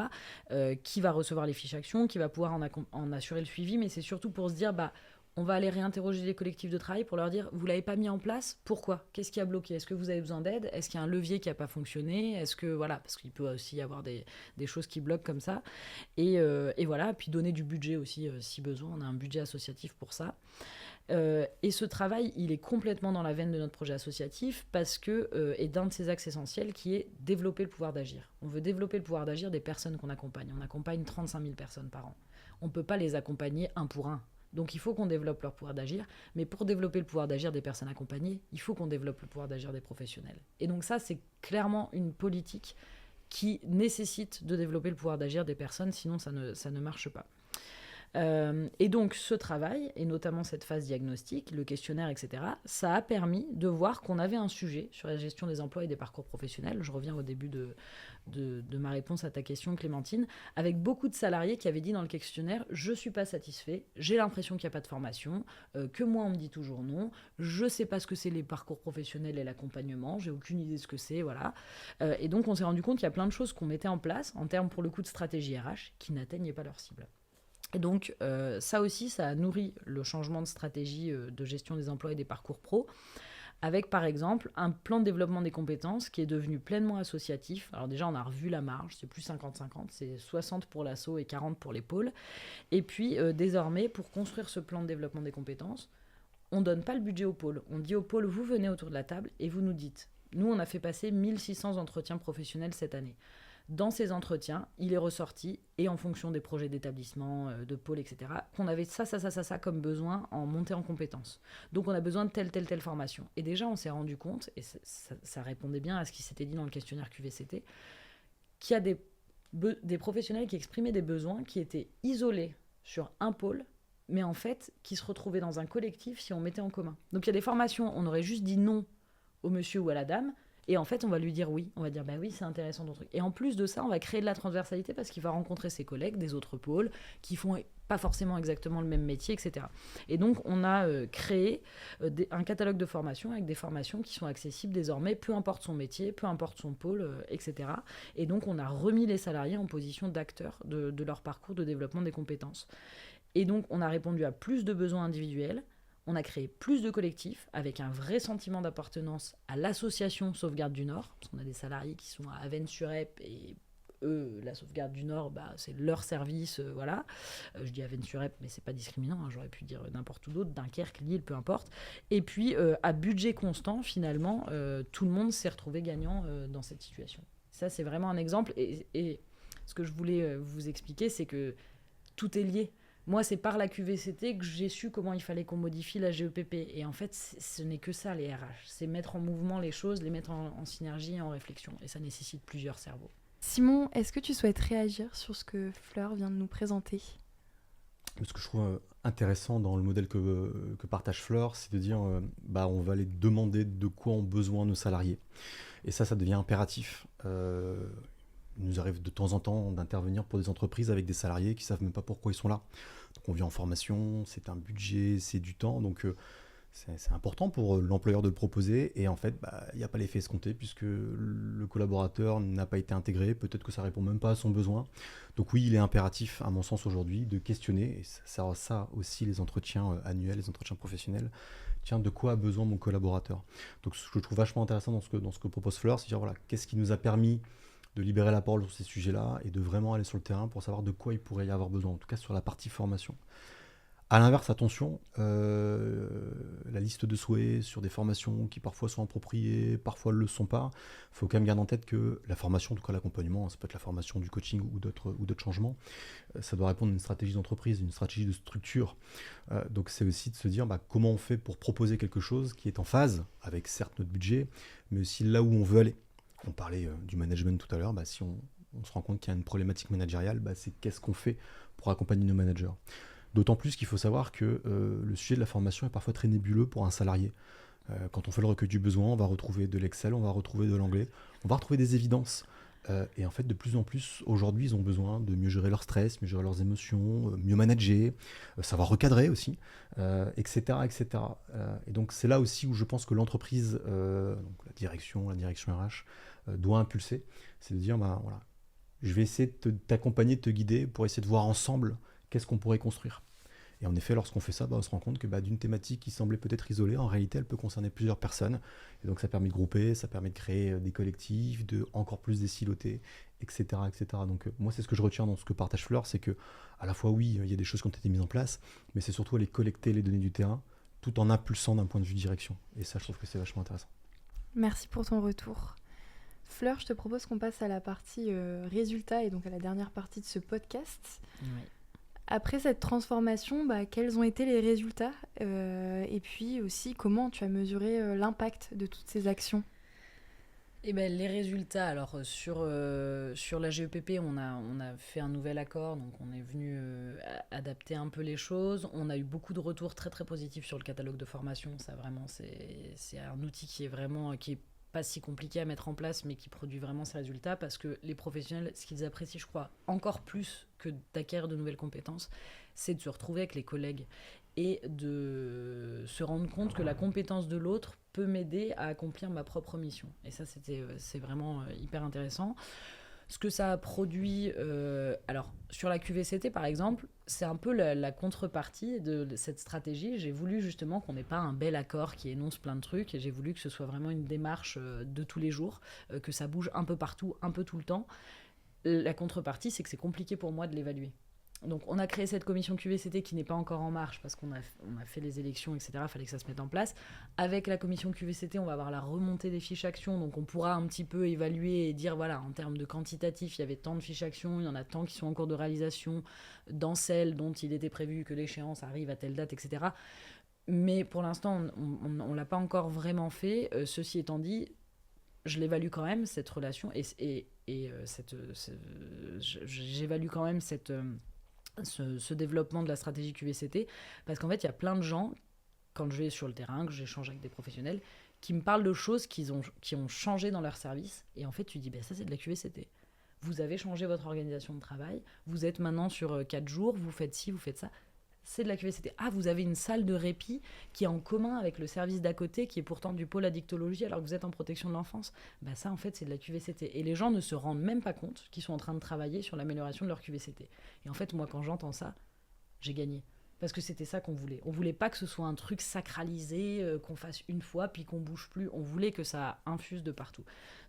Speaker 2: qui va recevoir les fiches actions, qui va pouvoir en assurer le suivi, mais c'est surtout pour se dire, on va aller réinterroger les collectifs de travail pour leur dire, vous l'avez pas mis en place, pourquoi? Qu'est-ce qui a bloqué? Est-ce que vous avez besoin d'aide? Est-ce qu'il y a un levier qui n'a pas fonctionné? Est-ce que, voilà, parce qu'il peut aussi y avoir des choses qui bloquent comme ça. Et voilà, puis donner du budget aussi, si besoin. On a un budget associatif pour ça. Et ce travail, il est complètement dans la veine de notre projet associatif parce que, et d'un de ses axes essentiels qui est développer le pouvoir d'agir. On veut développer le pouvoir d'agir des personnes qu'on accompagne. On accompagne 35 000 personnes par an. On ne peut pas les accompagner un pour un. Donc il faut qu'on développe leur pouvoir d'agir, mais pour développer le pouvoir d'agir des personnes accompagnées, il faut qu'on développe le pouvoir d'agir des professionnels. Et donc ça, c'est clairement une politique qui nécessite de développer le pouvoir d'agir des personnes, sinon ça ne marche pas. Et donc ce travail, et notamment cette phase diagnostique, le questionnaire, etc., ça a permis de voir qu'on avait un sujet sur la gestion des emplois et des parcours professionnels. Je reviens au début de ma réponse à ta question, Clémentine, avec beaucoup de salariés qui avaient dit dans le questionnaire « je ne suis pas satisfait, j'ai l'impression qu'il n'y a pas de formation, que moi on me dit toujours non, je ne sais pas ce que c'est les parcours professionnels et l'accompagnement, j'ai aucune idée de ce que c'est, voilà ». Et donc on s'est rendu compte qu'il y a plein de choses qu'on mettait en place en termes pour le coup de stratégie RH qui n'atteignaient pas leur cible. Et donc, ça aussi, ça a nourri le changement de stratégie de gestion des emplois et des parcours pro, avec par exemple un plan de développement des compétences qui est devenu pleinement associatif. Alors déjà, on a revu la marge, c'est plus 50-50, c'est 60 pour l'asso et 40 pour les pôles. Et puis, désormais, pour construire ce plan de développement des compétences, on ne donne pas le budget au pôle. On dit au pôle, vous venez autour de la table et vous nous dites. Nous, on a fait passer 1600 entretiens professionnels cette année. Dans ces entretiens, il est ressorti, et en fonction des projets d'établissement, de pôle, etc., qu'on avait ça comme besoin en montée en compétences. Donc on a besoin de telle formation. Et déjà, on s'est rendu compte, et ça répondait bien à ce qui s'était dit dans le questionnaire QVCT, qu'il y a des professionnels qui exprimaient des besoins qui étaient isolés sur un pôle, mais en fait, qui se retrouvaient dans un collectif si on mettait en commun. Donc il y a des formations, on aurait juste dit non au monsieur ou à la dame, et en fait, on va lui dire oui. On va dire, oui, c'est intéressant ton truc. Et en plus de ça, on va créer de la transversalité parce qu'il va rencontrer ses collègues des autres pôles qui font pas forcément exactement le même métier, etc. Et donc, on a créé un catalogue de formations avec des formations qui sont accessibles désormais, peu importe son métier, peu importe son pôle, etc. Et donc, on a remis les salariés en position d'acteurs de leur parcours de développement des compétences. Et donc, on a répondu à plus de besoins individuels. On a créé plus de collectifs avec un vrai sentiment d'appartenance à l'association Sauvegarde du Nord, parce qu'on a des salariés qui sont à Avesnes-sur-Epte et eux, la Sauvegarde du Nord, c'est leur service, voilà. Je dis Avesnes-sur-Epte, mais c'est pas discriminant, hein, j'aurais pu dire n'importe où d'autre, Dunkerque, Lille, peu importe. Et puis, à budget constant, finalement, tout le monde s'est retrouvé gagnant dans cette situation. Ça, c'est vraiment un exemple. Et ce que je voulais vous expliquer, c'est que tout est lié. Moi, c'est par la QVCT que j'ai su comment il fallait qu'on modifie la GEPP. Et en fait, ce n'est que ça, les RH. C'est mettre en mouvement les choses, les mettre en synergie et en réflexion. Et ça nécessite plusieurs cerveaux.
Speaker 1: Simon, est-ce que tu souhaites réagir sur ce que Fleur vient de nous présenter ?
Speaker 3: Ce que je trouve intéressant dans le modèle que partage Fleur, c'est de dire on va aller demander de quoi ont besoin nos salariés. Et ça devient impératif. Il nous arrive de temps en temps d'intervenir pour des entreprises avec des salariés qui ne savent même pas pourquoi ils sont là. Donc on vient en formation, c'est un budget, c'est du temps, donc c'est important pour l'employeur de le proposer. Et en fait, il n'y a pas l'effet escompté puisque le collaborateur n'a pas été intégré, peut-être que ça ne répond même pas à son besoin. Donc oui, il est impératif, à mon sens aujourd'hui, de questionner, et ça aussi les entretiens annuels, les entretiens professionnels. Tiens, de quoi a besoin mon collaborateur ? Donc ce que je trouve vachement intéressant dans ce que propose Fleur, c'est de dire, voilà, qu'est-ce qui nous a permis de libérer la parole sur ces sujets-là et de vraiment aller sur le terrain pour savoir de quoi il pourrait y avoir besoin, en tout cas sur la partie formation. À l'inverse, attention, la liste de souhaits sur des formations qui parfois sont appropriées, parfois ne le sont pas. Il faut quand même garder en tête que la formation, en tout cas l'accompagnement, ça peut être la formation du coaching ou d'autres changements, ça doit répondre à une stratégie d'entreprise, une stratégie de structure. Donc c'est aussi de se dire comment on fait pour proposer quelque chose qui est en phase avec certes notre budget, mais aussi là où on veut aller. On parlait du management tout à l'heure, si on se rend compte qu'il y a une problématique managériale, c'est qu'est-ce qu'on fait pour accompagner nos managers. D'autant plus qu'il faut savoir que le sujet de la formation est parfois très nébuleux pour un salarié. Quand on fait le recueil du besoin, on va retrouver de l'Excel, on va retrouver de l'anglais, on va retrouver des évidences. Et en fait, de plus en plus, aujourd'hui, ils ont besoin de mieux gérer leur stress, mieux gérer leurs émotions, mieux manager, savoir recadrer aussi, etc. etc. Et donc, c'est là aussi où je pense que l'entreprise, donc la direction RH, doit impulser. C'est de dire, voilà, je vais essayer de t'accompagner, de te guider pour essayer de voir ensemble qu'est-ce qu'on pourrait construire. Et en effet, lorsqu'on fait ça, on se rend compte que d'une thématique qui semblait peut-être isolée, en réalité, elle peut concerner plusieurs personnes. Et donc, ça permet de grouper, ça permet de créer des collectifs, de encore plus désiloter, etc., etc. Donc, moi, c'est ce que je retiens dans ce que partage Fleur, c'est que, à la fois, oui, il y a des choses qui ont été mises en place, mais c'est surtout aller collecter les données du terrain, tout en impulsant d'un point de vue direction. Et ça, je trouve que c'est vachement intéressant.
Speaker 1: Merci pour ton retour. Fleur, je te propose qu'on passe à la partie résultats et donc à la dernière partie de ce podcast.
Speaker 2: Oui.
Speaker 1: Après cette transformation, quels ont été les résultats et puis aussi comment tu as mesuré l'impact de toutes ces actions?
Speaker 2: Les résultats, alors sur la GEPP, on a fait un nouvel accord, donc on est venu adapter un peu les choses. On a eu beaucoup de retours très très positifs sur le catalogue de formation. Ça vraiment, c'est un outil qui est pas si compliqué à mettre en place, mais qui produit vraiment ses résultats, parce que les professionnels, ce qu'ils apprécient, je crois, encore plus que d'acquérir de nouvelles compétences, c'est de se retrouver avec les collègues et de se rendre compte que la compétence de l'autre peut m'aider à accomplir ma propre mission. Et ça, c'est vraiment hyper intéressant. Ce que ça a produit, alors sur la QVCT par exemple, c'est un peu la contrepartie de cette stratégie. J'ai voulu justement qu'on n'ait pas un bel accord qui énonce plein de trucs, et j'ai voulu que ce soit vraiment une démarche de tous les jours, que ça bouge un peu partout, un peu tout le temps. La contrepartie, c'est que c'est compliqué pour moi de l'évaluer. Donc on a créé cette commission QVCT qui n'est pas encore en marche parce qu'on a fait les élections, etc. Il fallait que ça se mette en place. Avec la commission QVCT, on va avoir la remontée des fiches actions, donc on pourra un petit peu évaluer et dire, voilà, en termes de quantitatif, il y avait tant de fiches actions, il y en a tant qui sont en cours de réalisation, dans celles dont il était prévu que l'échéance arrive à telle date, etc. Mais pour l'instant, on ne l'a pas encore vraiment fait. Ceci étant dit, je l'évalue quand même, cette relation, j'évalue quand même ce développement de la stratégie QVCT, parce qu'en fait, il y a plein de gens, quand je vais sur le terrain, que j'échange avec des professionnels, qui me parlent de choses qui ont changé dans leur service, et en fait, tu dis, ça, c'est de la QVCT. Vous avez changé votre organisation de travail, vous êtes maintenant sur 4 jours, vous faites ci, vous faites ça. C'est de la QVCT. Ah, vous avez une salle de répit qui est en commun avec le service d'à côté, qui est pourtant du pôle addictologie, alors que vous êtes en protection de l'enfance. Ça, en fait, c'est de la QVCT. Et les gens ne se rendent même pas compte qu'ils sont en train de travailler sur l'amélioration de leur QVCT. Et en fait, moi, quand j'entends ça, j'ai gagné. Parce que c'était ça qu'on voulait. On voulait pas que ce soit un truc sacralisé, qu'on fasse une fois, puis qu'on bouge plus. On voulait que ça infuse de partout.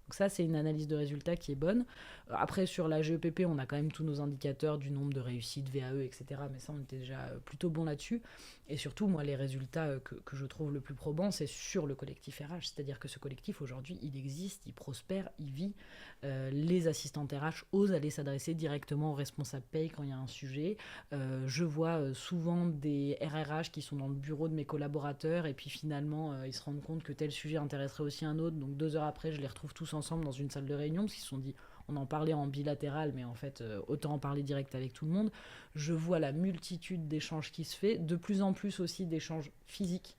Speaker 2: Donc ça, c'est une analyse de résultats qui est bonne. Après, sur la GEPP, on a quand même tous nos indicateurs du nombre de réussites, VAE, etc. Mais ça, on était déjà plutôt bon là-dessus. Et surtout, moi, les résultats que je trouve le plus probants, c'est sur le collectif RH. C'est-à-dire que ce collectif, aujourd'hui, il existe, il prospère, il vit. Les assistantes RH osent aller s'adresser directement au responsable paye quand il y a un sujet. Je vois souvent des RRH qui sont dans le bureau de mes collaborateurs, et puis finalement, ils se rendent compte que tel sujet intéresserait aussi un autre. Donc 2 heures après, je les retrouve tous ensemble dans une salle de réunion, parce qu'ils se sont dit, on en parlait en bilatéral, mais en fait, autant en parler direct avec tout le monde. Je vois la multitude d'échanges qui se fait, de plus en plus aussi d'échanges physiques.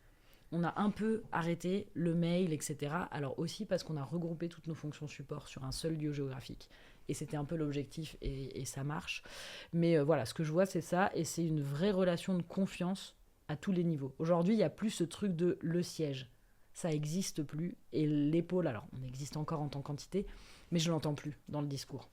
Speaker 2: On a un peu arrêté le mail, etc. Alors aussi parce qu'on a regroupé toutes nos fonctions support sur un seul lieu géographique. Et c'était un peu l'objectif, et ça marche. Mais voilà, ce que je vois, c'est ça, et c'est une vraie relation de confiance à tous les niveaux. Aujourd'hui, il n'y a plus ce truc de le siège. Ça n'existe plus. Et l'épaule, alors on existe encore en tant qu'entité, mais je ne l'entends plus dans le discours.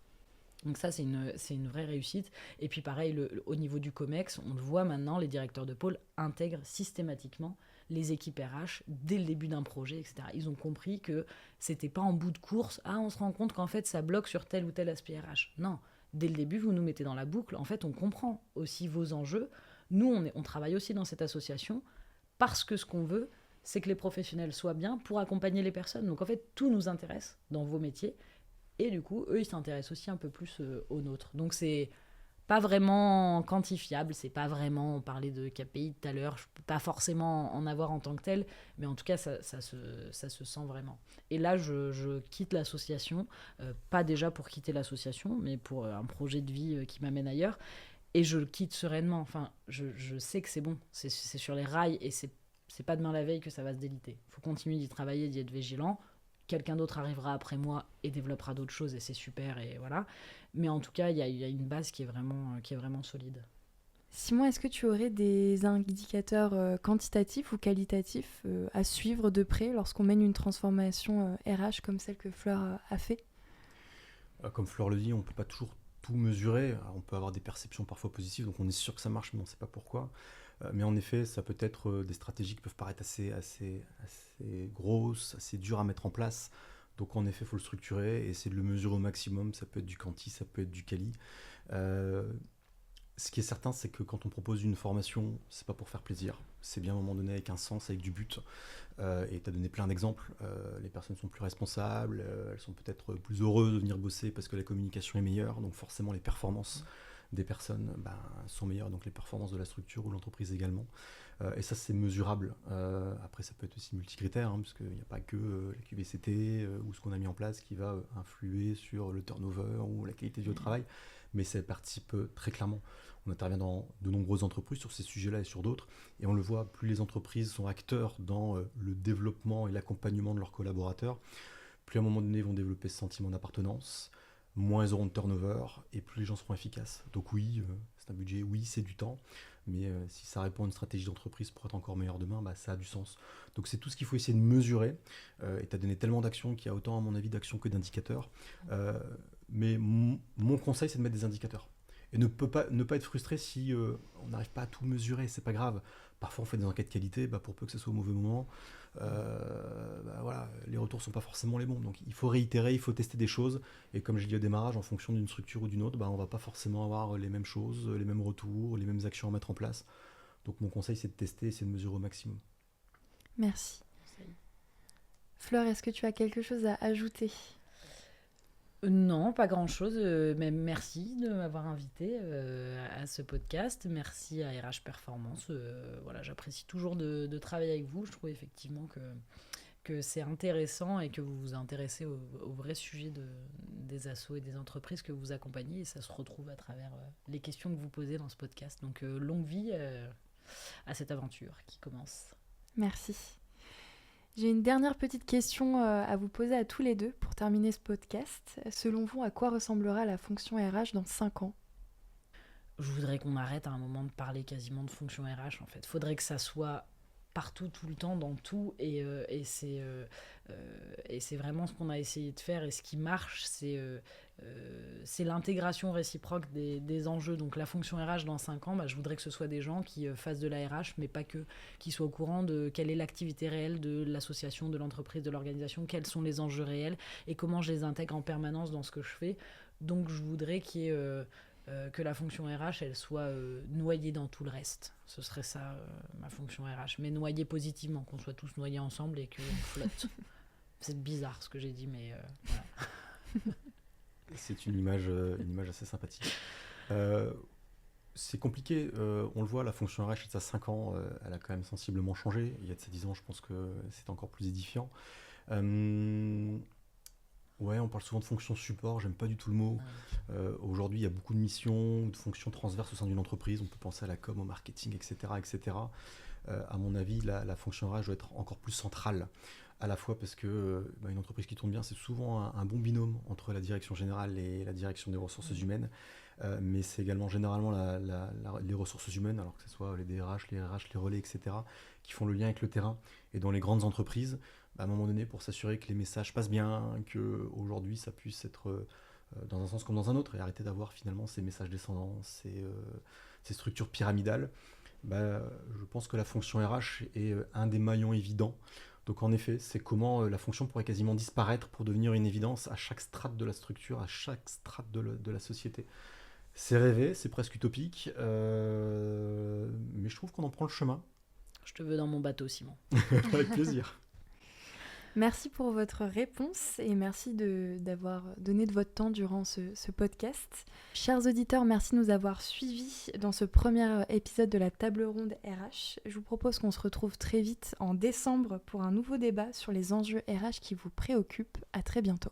Speaker 2: Donc ça, c'est une vraie réussite. Et puis pareil, au niveau du COMEX, on le voit maintenant, les directeurs de pôle intègrent systématiquement les équipes RH dès le début d'un projet, etc. Ils ont compris que c'était pas en bout de course, on se rend compte qu'en fait ça bloque sur tel ou tel aspect RH. Non, dès le début, vous nous mettez dans la boucle. En fait, on comprend aussi vos enjeux. Nous, on travaille aussi dans cette association parce que ce qu'on veut, c'est que les professionnels soient bien pour accompagner les personnes. Donc en fait, tout nous intéresse dans vos métiers. Et du coup, eux, ils s'intéressent aussi un peu plus aux nôtres. Donc c'est pas vraiment quantifiable, c'est pas vraiment, on parlait de KPI tout à l'heure, je peux pas forcément en avoir en tant que tel, mais en tout cas, ça se sent vraiment. Et là, je quitte l'association, pas déjà pour quitter l'association, mais pour un projet de vie qui m'amène ailleurs. Et je le quitte sereinement. Enfin, je sais que c'est bon, c'est sur les rails et c'est pas demain la veille que ça va se déliter. Il faut continuer d'y travailler, d'y être vigilant. Quelqu'un d'autre arrivera après moi et développera d'autres choses et c'est super et voilà. Mais en tout cas, il y a une base qui est vraiment solide.
Speaker 1: Simon, est-ce que tu aurais des indicateurs quantitatifs ou qualitatifs à suivre de près lorsqu'on mène une transformation RH comme celle que Fleur a fait ?
Speaker 3: Comme Fleur le dit, on ne peut pas toujours tout mesurer. Alors, on peut avoir des perceptions parfois positives, donc on est sûr que ça marche, mais on ne sait pas pourquoi. Mais en effet, ça peut être des stratégies qui peuvent paraître assez grosses, assez dures à mettre en place. Donc en effet, il faut le structurer et essayer de le mesurer au maximum. Ça peut être du quanti, ça peut être du quali. Ce qui est certain, c'est que quand on propose une formation, c'est pas pour faire plaisir. C'est bien à un moment donné avec un sens, avec du but. Et tu as donné plein d'exemples. Les personnes sont plus responsables, elles sont peut-être plus heureuses de venir bosser parce que la communication est meilleure. Donc forcément, les performances des personnes sont meilleures, donc les performances de la structure ou de l'entreprise également. Et ça, c'est mesurable. Après, ça peut être aussi multicritère, parce qu'il n'y a pas que la QVCT ou ce qu'on a mis en place qui va influer sur le turnover ou la qualité du travail, mais ça participe très clairement. On intervient dans de nombreuses entreprises sur ces sujets-là et sur d'autres, et on le voit, plus les entreprises sont acteurs dans le développement et l'accompagnement de leurs collaborateurs, plus à un moment donné, ils vont développer ce sentiment d'appartenance, moins ils auront de turnover et plus les gens seront efficaces. Donc oui, c'est un budget, oui, c'est du temps, mais si ça répond à une stratégie d'entreprise pour être encore meilleur demain, ça a du sens. Donc c'est tout ce qu'il faut essayer de mesurer, et tu as donné tellement d'actions qu'il y a autant à mon avis d'actions que d'indicateurs, mais mon conseil c'est de mettre des indicateurs. Et ne pas être frustré si on n'arrive pas à tout mesurer, c'est pas grave. Parfois on fait des enquêtes qualité, pour peu que ce soit au mauvais moment, voilà, les retours sont pas forcément les bons. Donc il faut réitérer, il faut tester des choses. Et comme je dis au démarrage, en fonction d'une structure ou d'une autre, on va pas forcément avoir les mêmes choses, les mêmes retours, les mêmes actions à mettre en place. Donc mon conseil c'est de tester, c'est de mesurer au maximum.
Speaker 1: Merci. Fleur, est-ce que tu as quelque chose à ajouter ?
Speaker 2: Non, pas grand-chose, mais merci de m'avoir invité à ce podcast. Merci à RH Performance. Voilà, j'apprécie toujours de travailler avec vous. Je trouve effectivement que c'est intéressant et que vous vous intéressez au vrai sujet des assos et des entreprises que vous accompagnez. Et ça se retrouve à travers les questions que vous posez dans ce podcast. Donc, longue vie à cette aventure qui commence.
Speaker 1: Merci. J'ai une dernière petite question à vous poser à tous les deux pour terminer ce podcast. Selon vous, à quoi ressemblera la fonction RH dans 5 ans ?
Speaker 2: Je voudrais qu'on arrête à un moment de parler quasiment de fonction RH en fait. Faudrait que ça soit partout, tout le temps, dans tout, et c'est vraiment ce qu'on a essayé de faire, et ce qui marche, c'est l'intégration réciproque des enjeux. Donc la fonction RH dans 5 ans, je voudrais que ce soit des gens qui fassent de la RH, mais pas que, qui soient au courant de quelle est l'activité réelle de l'association, de l'entreprise, de l'organisation, quels sont les enjeux réels, et comment je les intègre en permanence dans ce que je fais. Donc je voudrais qu'il y ait... que la fonction RH, elle soit noyée dans tout le reste. Ce serait ça, ma fonction RH. Mais noyée positivement, qu'on soit tous noyés ensemble et qu'on flotte. C'est bizarre ce que j'ai dit, mais voilà.
Speaker 3: C'est une image assez sympathique. C'est compliqué, on le voit, la fonction RH, de ça 5 ans, elle a quand même sensiblement changé. Il y a de ça 10 ans, je pense que c'est encore plus édifiant. Ouais, on parle souvent de fonction support, j'aime pas du tout le mot. Aujourd'hui, il y a beaucoup de missions, de fonctions transverses au sein d'une entreprise. On peut penser à la com, au marketing, etc. etc. À mon avis, la fonction RH doit être encore plus centrale. À la fois parce que une entreprise qui tourne bien, c'est souvent un bon binôme entre la direction générale et la direction des ressources humaines. Mais c'est également généralement les ressources humaines, alors que ce soit les DRH, les RH, les relais, etc., qui font le lien avec le terrain. Et dans les grandes entreprises, à un moment donné, pour s'assurer que les messages passent bien, qu'aujourd'hui ça puisse être dans un sens comme dans un autre, et arrêter d'avoir finalement ces messages descendants, ces structures pyramidales, Je pense que la fonction RH est un des maillons évidents. Donc en effet, c'est comment la fonction pourrait quasiment disparaître pour devenir une évidence à chaque strate de la structure, à chaque strate de la société. C'est rêvé, c'est presque utopique, mais je trouve qu'on en prend le chemin.
Speaker 2: Je te veux dans mon bateau, Simon.
Speaker 3: Avec plaisir.
Speaker 1: Merci pour votre réponse et merci d'avoir donné de votre temps durant ce podcast. Chers auditeurs, merci de nous avoir suivis dans ce premier épisode de la table ronde RH. Je vous propose qu'on se retrouve très vite en décembre pour un nouveau débat sur les enjeux RH qui vous préoccupent. À très bientôt.